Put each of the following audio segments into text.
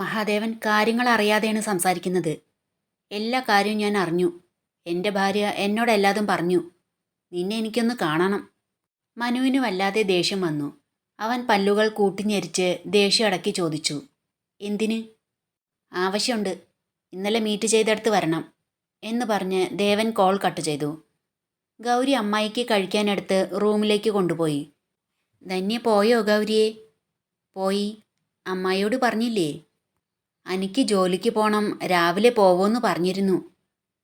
മഹാദേവൻ കാര്യങ്ങൾ അറിയാതെയാണ് സംസാരിക്കുന്നത്. എല്ലാ കാര്യവും ഞാൻ അറിഞ്ഞു. എൻ്റെ ഭാര്യ എന്നോടെല്ലാതും പറഞ്ഞു. നിന്നെ എനിക്കൊന്ന് കാണണം. മനുവിന് വല്ലാതെ ദേഷ്യം വന്നു. അവൻ പല്ലുകൾ കൂട്ടിഞ്ഞെരിച്ച് ദേഷ്യം അടക്കി ചോദിച്ചു, എന്തിന്? ആവശ്യമുണ്ട്. ഇന്നലെ മീറ്റ് ചെയ്തെടുത്ത് വരണം എന്ന് പറഞ്ഞ് ദേവൻ കോൾ കട്ട് ചെയ്തു. ഗൗരി അമ്മായിക്ക് കഴിക്കാനെടുത്ത് റൂമിലേക്ക് കൊണ്ടുപോയി. ധന്യ പോയോ ഗൗരിയെ? പോയി. അമ്മായിയോട് പറഞ്ഞില്ലേ? എനിക്ക് ജോലിക്ക് പോണം, രാവിലെ പോവുമെന്ന് പറഞ്ഞിരുന്നു.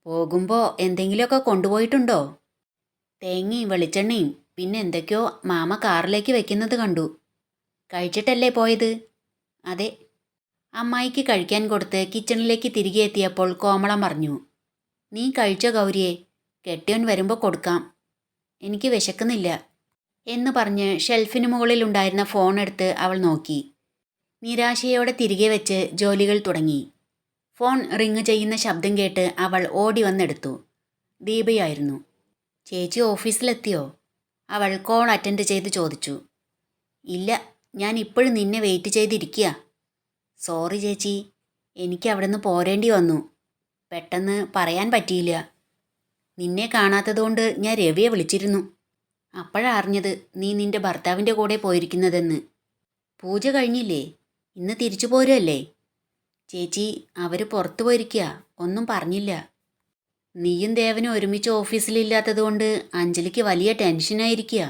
പോകുമ്പോൾ എന്തെങ്കിലുമൊക്കെ കൊണ്ടുപോയിട്ടുണ്ടോ? തേങ്ങയും വെളിച്ചെണ്ണയും പിന്നെ എന്തൊക്കെയോ മാമ കാറിലേക്ക് വെക്കുന്നത് കണ്ടു. കഴിച്ചിട്ടല്ലേ പോയത്? അതെ. അമ്മായിക്ക് കഴിക്കാൻ കൊടുത്ത് കിച്ചണിലേക്ക് തിരികെ എത്തിയപ്പോൾ കോമളം പറഞ്ഞു, നീ കഴിച്ചോ ഗൗരിയെ? കെട്ടിയോൻ വരുമ്പോൾ കൊടുക്കാം. എനിക്ക് വിശക്കുന്നില്ല എന്ന് പറഞ്ഞ് ഷെൽഫിന് മുകളിലുണ്ടായിരുന്ന ഫോൺ എടുത്ത് അവൾ നോക്കി. നിരാശയോടെ തിരികെ വെച്ച് ജോലികൾ തുടങ്ങി. ഫോൺ റിങ് ചെയ്യുന്ന ശബ്ദം കേട്ട് അവൾ ഓടി വന്നെടുത്തു. ദീപയായിരുന്നു. ചേച്ചി ഓഫീസിലെത്തിയോ? അവൾ കോൾ അറ്റൻഡ് ചെയ്ത് ചോദിച്ചു. ഇല്ല, ഞാൻ ഇപ്പോഴും നിന്നെ വെയിറ്റ് ചെയ്തിരിക്കുക. സോറി ചേച്ചി, എനിക്ക് അവിടെ നിന്ന് പോരേണ്ടി വന്നു. പെട്ടെന്ന് പറയാൻ പറ്റിയില്ല. നിന്നെ കാണാത്തതുകൊണ്ട് ഞാൻ രവിയെ വിളിച്ചിരുന്നു. അപ്പോഴാണ് അറിഞ്ഞത് നീ നിന്റെ ഭർത്താവിൻ്റെ കൂടെ പോയിരിക്കുന്നതെന്ന്. പൂജ കഴിഞ്ഞില്ലേ? ഇന്ന് തിരിച്ചു പോരുമല്ലേ? ചേച്ചി, അവർ പുറത്തു പോയിരിക്കുക, ഒന്നും പറഞ്ഞില്ല. നീയും ദേവനും ഒരുമിച്ച് ഓഫീസിലില്ലാത്തതുകൊണ്ട് അഞ്ജലിക്ക് വലിയ ടെൻഷനായിരിക്കുക.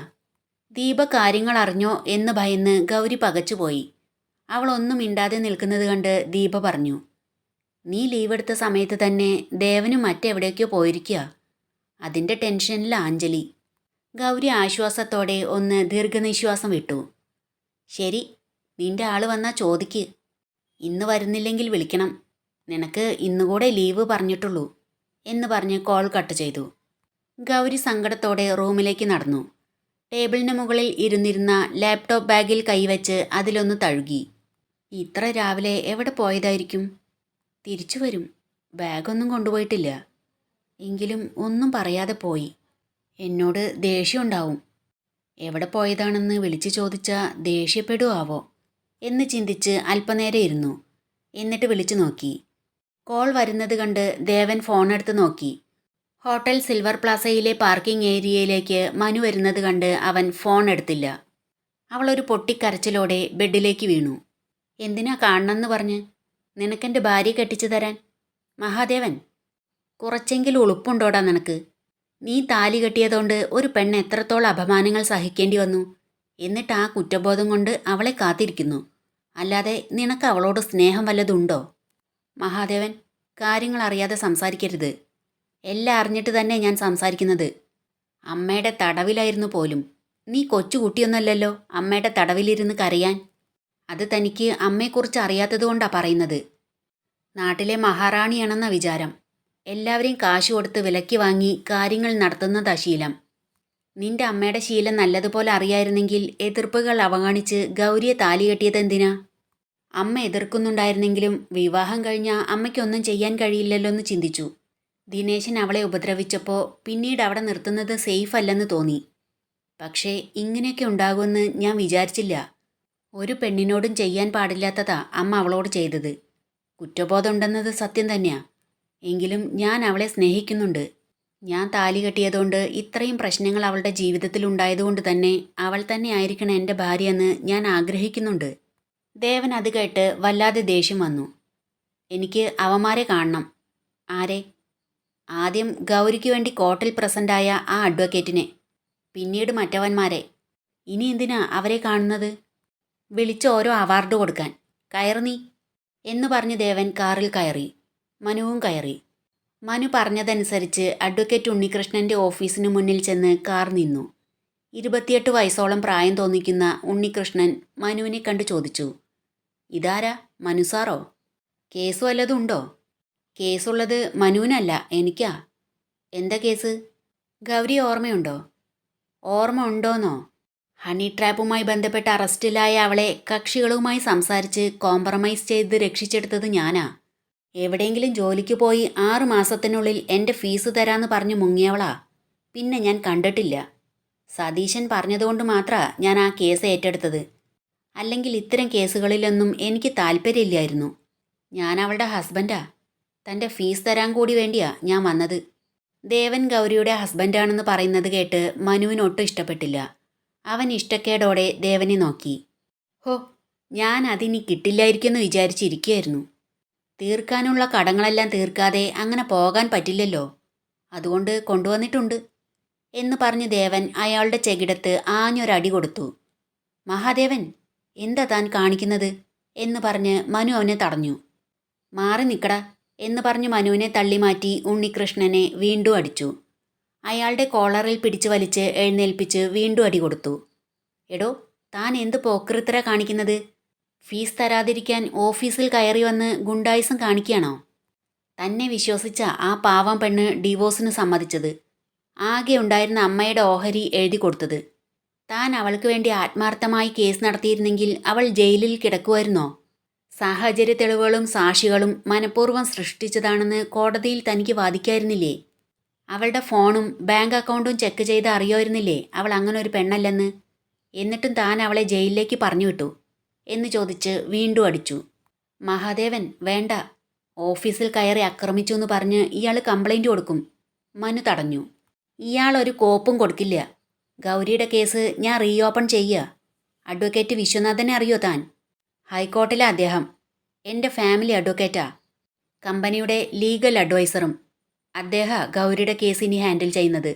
ദീപ കാര്യങ്ങൾ അറിഞ്ഞോ എന്ന് ഭയന്ന് ഗൗരി പകച്ചുപോയി. അവൾ ഒന്നും മിണ്ടാതെ നിൽക്കുന്നത് കണ്ട് ദീപ പറഞ്ഞു, നീ ലീവ് എടുത്ത സമയത്ത് തന്നെ ദേവനും മറ്റെവിടേക്കോ പോയിരിക്കുക. അതിൻ്റെ ടെൻഷനില്ല അഞ്ജലി. ഗൗരി ആശ്വാസത്തോടെ ഒന്ന് ദീർഘനിശ്വാസം വിട്ടു. ശരി, നിന്റെ ആള് വന്നാൽ ചോദിക്ക്. ഇന്ന് വരുന്നില്ലെങ്കിൽ വിളിക്കണം. നിനക്ക് ഇന്നുകൂടെ ലീവ് പറഞ്ഞിട്ടുള്ളൂ എന്ന് പറഞ്ഞ് കോൾ കട്ട് ചെയ്തു. ഗൗരി സങ്കടത്തോടെ റൂമിലേക്ക് നടന്നു. ടേബിളിന് മുകളിൽ ഇരുന്നിരുന്ന ലാപ്ടോപ്പ് ബാഗിൽ കൈവച്ച് അതിലൊന്ന് തഴുകി. ഇത്ര രാവിലെ എവിടെ പോയതായിരിക്കും? തിരിച്ചു വരും. ബാഗൊന്നും കൊണ്ടുപോയിട്ടില്ല. എങ്കിലും ഒന്നും പറയാതെ പോയി. എന്നോട് ദേഷ്യമുണ്ടാവും. എവിടെ പോയതാണെന്ന് വിളിച്ചു ചോദിച്ചാൽ ദേഷ്യപ്പെടുവോ എന്ന് ചിന്തിച്ച് അല്പനേരം ഇരുന്നു. എന്നിട്ട് വിളിച്ചു നോക്കി. കോൾ വരുന്നത് കണ്ട് ദേവൻ ഫോണെടുത്ത് നോക്കി. ഹോട്ടൽ സിൽവർ പ്ലാസയിലെ പാർക്കിംഗ് ഏരിയയിലേക്ക് മനു വരുന്നത് കണ്ട് അവൻ ഫോൺ എടുത്തില്ല. അവളൊരു പൊട്ടിക്കരച്ചിലോടെ ബെഡിലേക്ക് വീണു. എന്തിനാ കാണണമെന്ന് പറഞ്ഞ്? നിനക്കെൻ്റെ ഭാര്യ കെട്ടിച്ചു തരാൻ? മഹാദേവൻ, കുറച്ചെങ്കിലും ഉളുപ്പുണ്ടോടാ നിനക്ക്? നീ താലി കെട്ടിയതുകൊണ്ട് ഒരു പെണ്ണ് എത്രത്തോളം അപമാനങ്ങൾ സഹിക്കേണ്ടി വന്നു. എന്നിട്ട് ആ കുറ്റബോധം കൊണ്ട് അവളെ കാത്തിരിക്കുന്നു. അല്ലാതെ നിനക്ക് അവളോട് സ്നേഹം വല്ലതുണ്ടോ? മഹാദേവൻ, കാര്യങ്ങൾ അറിയാതെ സംസാരിക്കരുത്. എല്ലാം അറിഞ്ഞിട്ട് തന്നെ ഞാൻ സംസാരിക്കുന്നത്. അമ്മയുടെ തടവിലായിരുന്നു പോലും. നീ കൊച്ചുകുട്ടിയൊന്നുമല്ലല്ലോ അമ്മയുടെ തടവിലിരുന്ന് കരയാൻ. അത് തനിക്ക് അമ്മയെക്കുറിച്ച് അറിയാത്തതുകൊണ്ടാണ് പറയുന്നത്. നാട്ടിലെ മഹാറാണിയാണെന്ന വിചാരം. എല്ലാവരെയും കാശ് കൊടുത്ത് വിലയ്ക്ക് വാങ്ങി കാര്യങ്ങൾ നടത്തുന്നതാ ശീലം. നിന്റെ അമ്മയുടെ ശീലം നല്ലതുപോലെ അറിയായിരുന്നെങ്കിൽ എതിർപ്പുകൾ അവഗണിച്ച് ഗൗരിയെ താലി കെട്ടിയതെന്തിനാ? അമ്മ എതിർക്കുന്നുണ്ടായിരുന്നെങ്കിലും വിവാഹം കഴിഞ്ഞാൽ അമ്മയ്ക്കൊന്നും ചെയ്യാൻ കഴിയില്ലല്ലോ എന്ന് ചിന്തിച്ചു. ദിനേശൻ അവളെ ഉപദ്രവിച്ചപ്പോൾ പിന്നീട് അവിടെ നിർത്തുന്നത് സേഫ് അല്ലെന്ന് തോന്നി. പക്ഷേ ഇങ്ങനെയൊക്കെ ഉണ്ടാകുമെന്ന് ഞാൻ വിചാരിച്ചില്ല. ഒരു പെണ്ണിനോടും ചെയ്യാൻ പാടില്ലാത്തതാ അമ്മ അവളോട് ചെയ്തത്. കുറ്റബോധമുണ്ടെന്നത് സത്യം തന്നെയാ. എങ്കിലും ഞാൻ അവളെ സ്നേഹിക്കുന്നുണ്ട്. ഞാൻ താലി കെട്ടിയതുകൊണ്ട് ഇത്രയും പ്രശ്നങ്ങൾ അവളുടെ ജീവിതത്തിലുണ്ടായതുകൊണ്ട് തന്നെ അവൾ തന്നെ ആയിരിക്കണം എൻ്റെ ഭാര്യയെന്ന് ഞാൻ ആഗ്രഹിക്കുന്നുണ്ട്. ദേവൻ അത് കേട്ട് വല്ലാതെ ദേഷ്യം വന്നു. എനിക്ക് അവന്മാരെ കാണണം. ആരെ? ആദ്യം ഗൗരിക്ക് വേണ്ടി കോർട്ടിൽ പ്രസൻ്റായ ആ അഡ്വക്കേറ്റിനെ, പിന്നീട് മറ്റവന്മാരെ. ഇനി എന്തിനാ അവരെ കാണുന്നത്? വിളിച്ച് ഓരോ അവാർഡ് കൊടുക്കാൻ. കയറി നീ എന്ന് പറഞ്ഞ് ദേവൻ കാറിൽ കയറി. മനുവും കയറി. മനു പറഞ്ഞതനുസരിച്ച് അഡ്വക്കേറ്റ് ഉണ്ണികൃഷ്ണൻ്റെ ഓഫീസിന് മുന്നിൽ ചെന്ന് കാർ നിന്നു. 28 വയസ്സോളം പ്രായം തോന്നിക്കുന്ന ഉണ്ണികൃഷ്ണൻ മനുവിനെ കണ്ട് ചോദിച്ചു, ഇതാരാ? മനുസാറോ? കേസ് വല്ലതും ഉണ്ടോ? കേസുള്ളത് മനുവിനല്ല, എനിക്കാ. എന്താ കേസ്? ഗൗരി ഓർമ്മയുണ്ടോ? ഓർമ്മ ഉണ്ടോന്നോ? ഹണി ട്രാപ്പുമായി ബന്ധപ്പെട്ട് അറസ്റ്റിലായ അവളെ കക്ഷികളുമായി സംസാരിച്ച് കോംപ്രമൈസ് ചെയ്ത് രക്ഷിച്ചെടുത്തത് ഞാനാ. എവിടെയെങ്കിലും ജോലിക്ക് പോയി 6 മാസത്തിനുള്ളിൽ എൻ്റെ ഫീസ് തരാമെന്ന് പറഞ്ഞ് മുങ്ങിയവളാ. പിന്നെ ഞാൻ കണ്ടിട്ടില്ല. സതീശൻ പറഞ്ഞതുകൊണ്ട് മാത്രമാണ് ഞാൻ ആ കേസ് ഏറ്റെടുത്തത്. അല്ലെങ്കിൽ ഇത്തരം കേസുകളിലൊന്നും എനിക്ക് താല്പര്യമില്ലായിരുന്നു. ഞാൻ അവളുടെ ഹസ്ബൻഡാ. തൻ്റെ ഫീസ് തരാൻ കൂടി വേണ്ടിയാ ഞാൻ വന്നത്. ദേവൻ ഗൗരിയുടെ ഹസ്ബൻഡാണെന്ന് പറയുന്നത് കേട്ട് മനുവിന് ഒട്ടും ഇഷ്ടപ്പെട്ടില്ല. അവൻ ഇഷ്ടക്കേടോടെ ദേവനെ നോക്കി. ഹോ, ഞാൻ അതിനി കിട്ടില്ലായിരിക്കുമെന്ന് വിചാരിച്ചിരിക്കുകയായിരുന്നു. തീർക്കാനുള്ള കടങ്ങളെല്ലാം തീർക്കാതെ അങ്ങനെ പോകാൻ പറ്റില്ലല്ലോ. അതുകൊണ്ട് കൊണ്ടുവന്നിട്ടുണ്ട് എന്ന് പറഞ്ഞ് ദേവൻ അയാളുടെ ചെകിടത്ത് ആഞ്ഞൊരടി കൊടുത്തു. മഹാദേവൻ, എന്താ താൻ കാണിക്കുന്നത് എന്ന് പറഞ്ഞ് മനു അവനെ തടഞ്ഞു. മാറി നിൽക്കടാ എന്ന് പറഞ്ഞ് മനുവിനെ തള്ളിമാറ്റി ഉണ്ണികൃഷ്ണനെ വീണ്ടും അടിച്ചു. അയാളുടെ കോളറിൽ പിടിച്ചു വലിച്ച് എഴുന്നേൽപ്പിച്ച് വീണ്ടും അടി കൊടുത്തു. എടോ, താൻ എന്ത് പോക്കൃത്തര കാണിക്കുന്നത്? ഫീസ് തരാതിരിക്കാൻ ഓഫീസിൽ കയറി വന്ന് ഗുണ്ടായിസം കാണിക്കുകയാണോ? തന്നെ വിശ്വസിച്ച ആ പാവം പെണ്ണ് ഡിവോഴ്സിന് സമ്മതിച്ചത്. ആകെ ഉണ്ടായിരുന്ന അമ്മയുടെ ഓഹരി എഴുതി കൊടുത്തത്. താൻ അവൾക്ക് വേണ്ടി ആത്മാർത്ഥമായി കേസ് നടത്തിയിരുന്നെങ്കിൽ അവൾ ജയിലിൽ കിടക്കുമായിരുന്നോ? സാഹചര്യ തെളിവുകളും സാക്ഷികളും മനഃപൂർവ്വം സൃഷ്ടിച്ചതാണെന്ന് കോടതിയിൽ തനിക്ക് വാദിക്കായിരുന്നില്ലേ? അവളുടെ ഫോണും ബാങ്ക് അക്കൗണ്ടും ചെക്ക് ചെയ്ത് അറിയായിരുന്നില്ലേ അവൾ അങ്ങനെ ഒരു പെണ്ണല്ലെന്ന്? എന്നിട്ടും താൻ അവളെ ജയിലിലേക്ക് പറഞ്ഞു വിട്ടു എന്ന് ചോദിച്ച് വീണ്ടും അടിച്ചു. മഹാദേവൻ, വേണ്ട. ഓഫീസിൽ കയറി ആക്രമിച്ചു എന്ന് പറഞ്ഞ് ഇയാൾ കംപ്ലൈൻറ്റ് കൊടുക്കും. മനു തടഞ്ഞു. ഇയാൾ ഒരു കോപ്പും കൊടുക്കില്ല. ഗൗരിയുടെ കേസ് ഞാൻ റീഓപ്പൺ ചെയ്യുക. അഡ്വക്കേറ്റ് വിശ്വനാഥനെ അറിയോ താൻ? ഹൈക്കോർട്ടിലെ അദ്ദേഹം എൻ്റെ ഫാമിലി അഡ്വക്കേറ്റാ. കമ്പനിയുടെ ലീഗൽ അഡ്വൈസറും. അദ്ദേഹം ഗൗരിയുടെ കേസ് ഇനി ഹാൻഡിൽ ചെയ്യുന്നത്.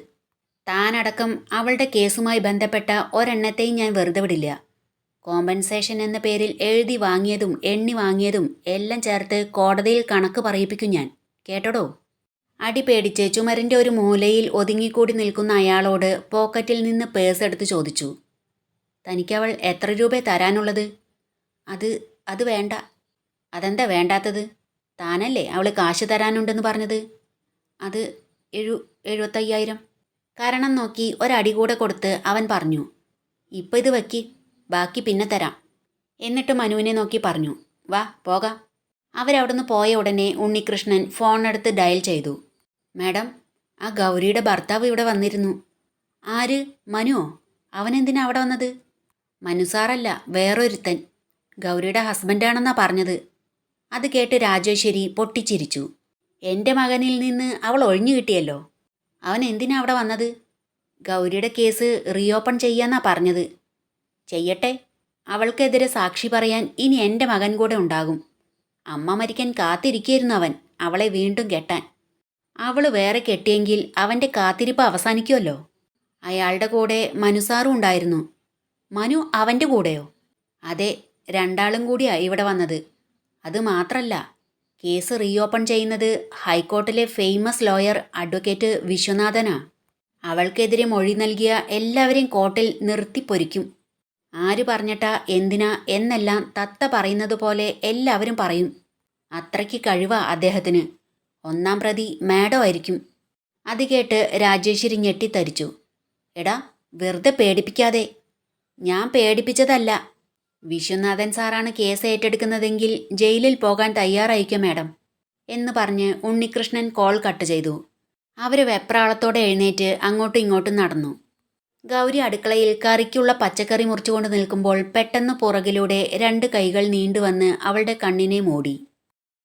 താനടക്കം അവളുടെ കേസുമായി ബന്ധപ്പെട്ട ഒരെണ്ണത്തെയും ഞാൻ വെറുതെ വിടില്ല. കോമ്പൻസേഷൻ എന്ന പേരിൽ എഴുതി വാങ്ങിയതും എണ്ണി വാങ്ങിയതും എല്ലാം ചേർത്ത് കോടതിയിൽ കണക്ക് പറയിപ്പിക്കും ഞാൻ. കേട്ടോടോ? അടി പേടിച്ച് ചുമരിൻ്റെ ഒരു മൂലയിൽ ഒതുങ്ങിക്കൂടി നിൽക്കുന്ന അയാളോട് പോക്കറ്റിൽ നിന്ന് പേഴ്സ് എടുത്ത് ചോദിച്ചു. തനിക്കവൾ എത്ര രൂപ തരാനുള്ളത്? അത് വേണ്ട. അതെന്താ വേണ്ടാത്തത്? താനല്ലേ അവൾ കാശ് തരാനുണ്ടെന്ന് പറഞ്ഞത്? അത് 75,000. കാരണം നോക്കി ഒരടി കൂടെ കൊടുത്ത് അവൻ പറഞ്ഞു. ഇപ്പം ഇത് വയ്ക്കി, ബാക്കി പിന്നെ തരാം. എന്നിട്ട് മനുവിനെ നോക്കി പറഞ്ഞു, വാ പോകാം. അവരവിടുന്ന് പോയ ഉടനെ ഉണ്ണികൃഷ്ണൻ ഫോണെടുത്ത് ഡയൽ ചെയ്തു. മാഡം, ആ ഗൗരിയുടെ ഭർത്താവ് ഇവിടെ വന്നിരുന്നു. ആര്? മനുവോ? അവനെന്തിനാ അവിടെ വന്നത്? മനു സാറല്ല, വേറൊരുത്തൻ. ഗൗരിയുടെ ഹസ്ബൻഡാണെന്നാ പറഞ്ഞത്. അത് കേട്ട് രാജേശ്വരി പൊട്ടിച്ചിരിച്ചു. എൻ്റെ മകനിൽ നിന്ന് അവൾ ഒഴിഞ്ഞു കിട്ടിയല്ലോ. അവൻ എന്തിനാ അവിടെ വന്നത്? ഗൗരിയുടെ കേസ് റീഓപ്പൺ ചെയ്യാന്നാ പറഞ്ഞത്. ചെയ്യട്ടെ. അവൾക്കെതിരെ സാക്ഷി പറയാൻ ഇനി എൻ്റെ മകൻ കൂടെ ഉണ്ടാകും. അമ്മ മരിക്കാൻ കാത്തിരിക്കുകയായിരുന്നു അവൻ അവളെ വീണ്ടും കെട്ടാൻ. അവൾ വേറെ കെട്ടിയെങ്കിൽ അവൻ്റെ കാത്തിരിപ്പ് അവസാനിക്കുമല്ലോ. അയാളുടെ കൂടെ മനുസാറും ഉണ്ടായിരുന്നു. മനു അവൻ്റെ കൂടെയോ? അതെ, രണ്ടാളും കൂടിയാ ഇവിടെ വന്നത്. അത് മാത്രല്ല, കേസ് റീഓപ്പൺ ചെയ്യുന്നത് ഹൈക്കോർട്ടിലെ ഫേമസ് ലോയർ അഡ്വക്കേറ്റ് വിശ്വനാഥനാ. അവൾക്കെതിരെ മൊഴി നൽകിയ എല്ലാവരെയും കോർട്ടിൽ നിർത്തിപ്പൊരിക്കും. ആര് പറഞ്ഞിട്ടാ എന്തിനാ എന്നെല്ലാം തത്ത പറയുന്നത് പോലെ എല്ലാവരും പറയും. അത്രയ്ക്ക് കഴിവാ അദ്ദേഹത്തിന്. ഒന്നാം പ്രതി മാഡം ആയിരിക്കും. അത് കേട്ട് രാജേശ്വരി ഞെട്ടിത്തരിച്ചു. എടാ, വെറുതെ പേടിപ്പിക്കാതെ. ഞാൻ പേടിപ്പിച്ചതല്ല. വിശ്വനാഥൻ സാറാണ് കേസ് ഏറ്റെടുക്കുന്നതെങ്കിൽ ജയിലിൽ പോകാൻ തയ്യാറായിരിക്കും മാഡം എന്ന് പറഞ്ഞ് ഉണ്ണികൃഷ്ണൻ കോൾ കട്ട് ചെയ്തു. അവർ വെപ്രാളത്തോടെ എഴുന്നേറ്റ് അങ്ങോട്ടും ഇങ്ങോട്ടും നടന്നു. ഗൗരി അടുക്കളയിൽ കറിക്കുള്ള പച്ചക്കറി മുറിച്ചുകൊണ്ട് നിൽക്കുമ്പോൾ പെട്ടെന്ന് പുറകിലൂടെ 2 കൈകൾ നീണ്ടുവന്ന് അവളുടെ കണ്ണിനെ മൂടി.